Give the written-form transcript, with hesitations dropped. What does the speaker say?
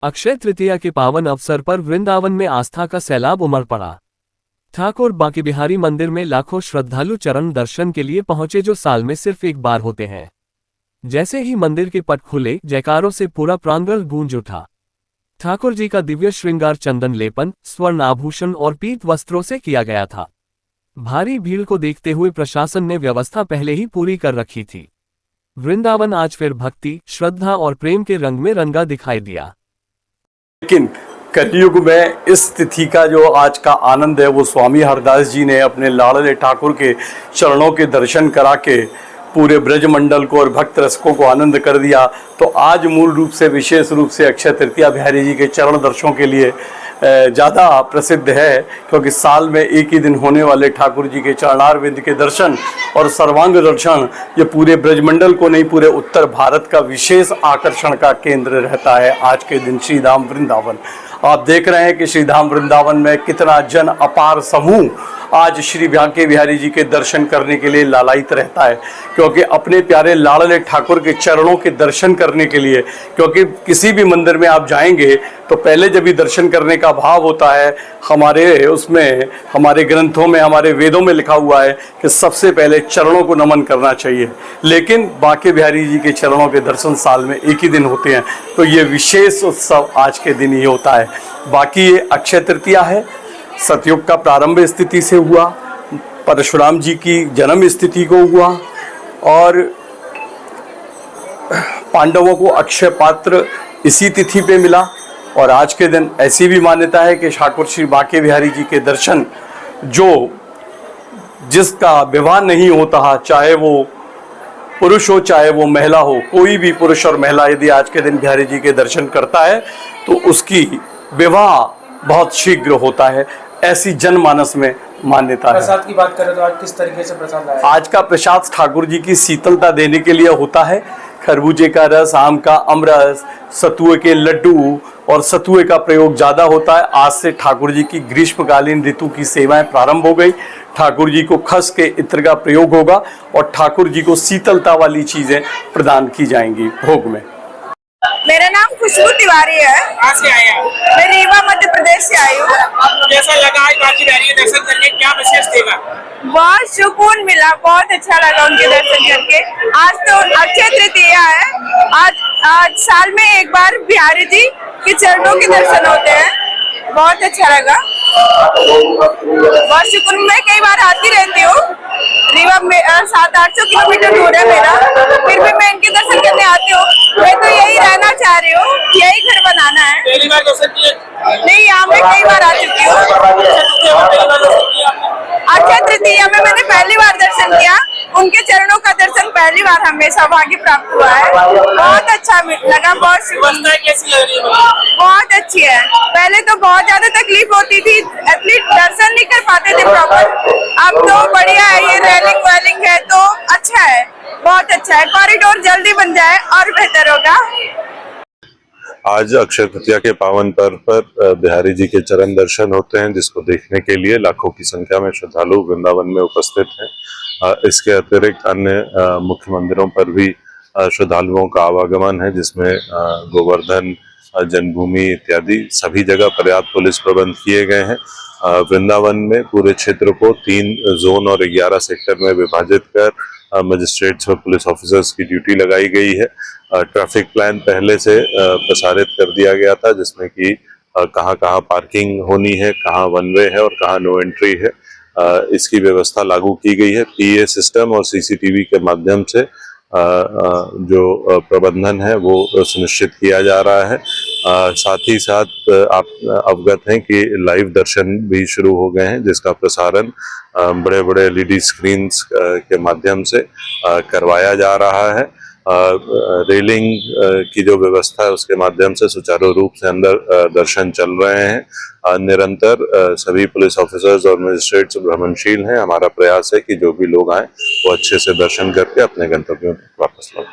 अक्षय तृतीया के पावन अवसर पर वृंदावन में आस्था का सैलाब उमड़ पड़ा। ठाकुर बांके बिहारी मंदिर में लाखों श्रद्धालु चरण दर्शन के लिए पहुंचे, जो साल में सिर्फ एक बार होते हैं। जैसे ही मंदिर के पट खुले, जयकारों से पूरा प्रांगण गूंज उठा। ठाकुर जी का दिव्य श्रृंगार चंदन लेपन, स्वर्ण आभूषण और पीत वस्त्रों से किया गया था। भारी भीड़ को देखते हुए प्रशासन ने व्यवस्था पहले ही पूरी कर रखी थी। वृंदावन आज फिर भक्ति, श्रद्धा और प्रेम के रंग में रंगा दिखाई दिया। लेकिन कलयुग में इस तिथि का जो आज का आनंद है, वो स्वामी हरदास जी ने अपने लाडले ठाकुर के चरणों के दर्शन करा के पूरे ब्रजमंडल को और भक्त रसिकों को आनंद कर दिया। तो आज मूल रूप से, विशेष रूप से अक्षय तृतीया बिहारी जी के चरण दर्शनों के लिए ज़्यादा प्रसिद्ध है, क्योंकि साल में एक ही दिन होने वाले ठाकुर जी के चरणारविंद के दर्शन और सर्वांग दर्शन ये पूरे ब्रजमंडल को नहीं, पूरे उत्तर भारत का विशेष आकर्षण का केंद्र रहता है। आज के दिन श्रीधाम वृंदावन आप देख रहे हैं कि श्रीधाम वृंदावन में कितना जन अपार समूह आज श्री बांके बिहारी जी के दर्शन करने के लिए लालायित रहता है, क्योंकि अपने प्यारे लाडले ठाकुर के चरणों के दर्शन करने के लिए। क्योंकि किसी भी मंदिर में आप जाएंगे तो पहले जब भी दर्शन करने का भाव होता है, हमारे उसमें, हमारे ग्रंथों में, हमारे वेदों में लिखा हुआ है कि सबसे पहले चरणों को नमन करना चाहिए। लेकिन बांके बिहारी जी के चरणों के दर्शन साल में एक ही दिन होते हैं, तो ये विशेष उत्सव आज के दिन ही होता है। बाकी ये अक्षय तृतीया है, सतयुग का प्रारंभ स्थिति से हुआ, परशुराम जी की जन्म स्थिति को हुआ और पांडवों को अक्षय पात्र इसी तिथि पे मिला। और आज के दिन ऐसी भी मान्यता है कि ठाकुर श्री बांके बिहारी जी के दर्शन, जो जिसका विवाह नहीं होता, चाहे वो पुरुष हो चाहे वो महिला हो, कोई भी पुरुष और महिला यदि आज के दिन बिहारी जी के दर्शन करता है तो उसकी विवाह बहुत शीघ्र होता है, ऐसी जनमानस में मान्यता है। प्रसाद की बात करें तो आज किस तरीके से प्रसाद लाया? आज का प्रसाद ठाकुर जी की शीतलता देने के लिए होता है। खरबूजे का रस, आम का अमरस, सतुए के लड्डू और सतुए का प्रयोग ज़्यादा होता है। आज से ठाकुर जी की ग्रीष्मकालीन ऋतु की सेवाएं प्रारंभ हो गई। ठाकुर जी को खस के इत्र का प्रयोग होगा और ठाकुर जी को शीतलता वाली चीज़ें प्रदान की जाएंगी भोग में। मेरा नाम खुशबू तिवारी है। कहाँ से आए हैं? मैं रीवा मध्य प्रदेश से आई हूँ। कैसा लगा आज बांके बिहारी के दर्शन करके, क्या विशेष देगा? बहुत सुकून मिला, बहुत अच्छा लगा उनके दर्शन करके। आज तो अक्षय तृतीया है, आज साल में एक बार बिहारी जी के चरणों के दर्शन होते हैं, बहुत अच्छा लगा, बहुत सुकून। मैं कई बार आती रहती हूँ, रीवा में 700-800 किलोमीटर दूर है मेरा, फिर भी मैं इनके दर्शन करने आती हूँ। मैं तो यही रहना चाह रही हूँ, यही घर बनाना है। पहली बार दर्शन किए? नहीं, यहाँ मैं कई बार आ चुकी हूँ। अक्षय तृतीया में मैंने पहली बार दर्शन किया, उनके चरणों का दर्शन पहली बार हमें सौभाग्य प्राप्त हुआ है। बहुत अच्छा लगा, बहुत व्यवस्था कैसी लग रही है? बहुत अच्छी है। पहले तो बहुत ज्यादा तकलीफ होती थी, एथलीट दर्शन नहीं कर पाते थे प्रॉपर, अब तो बढ़िया है, ये रेलिंग वेलिंग है तो अच्छा है, बहुत अच्छा है। कॉरिडोर जल्दी बन जाए और बेहतर होगा। आज अक्षय तृतीया के पावन पर्व पर बिहारी जी के चरण दर्शन होते हैं, जिसको देखने के लिए लाखों की संख्या में श्रद्धालु वृंदावन में उपस्थित हैं। इसके अतिरिक्त अन्य मुख्य मंदिरों पर भी श्रद्धालुओं का आवागमन है, जिसमें गोवर्धन, जन्मभूमि इत्यादि सभी जगह पर्याप्त पुलिस प्रबंध किए गए हैं। वृंदावन में पूरे क्षेत्र को 3 जोन और 11 सेक्टर में विभाजित कर मजिस्ट्रेट्स और पुलिस ऑफिसर्स की ड्यूटी लगाई गई है। ट्रैफिक प्लान पहले से प्रसारित कर दिया गया था, जिसमें कि कहाँ कहाँ पार्किंग होनी है, कहाँ वन वे है और कहाँ नो एंट्री है, इसकी व्यवस्था लागू की गई है। पीए सिस्टम और सीसीटीवी के माध्यम से जो प्रबंधन है वो सुनिश्चित किया जा रहा है। साथ ही साथ आप अवगत हैं कि लाइव दर्शन भी शुरू हो गए हैं, जिसका प्रसारण बड़े बड़े एलईडी स्क्रीन्स के माध्यम से करवाया जा रहा है। रेलिंग की जो व्यवस्था है उसके माध्यम से सुचारू रूप से अंदर दर्शन चल रहे हैं। निरंतर सभी पुलिस ऑफिसर्स और मजिस्ट्रेट्स भ्रमणशील हैं। हमारा प्रयास है कि जो भी लोग आए वो अच्छे से दर्शन करके अपने गंतव्यों पर वापस लौटें।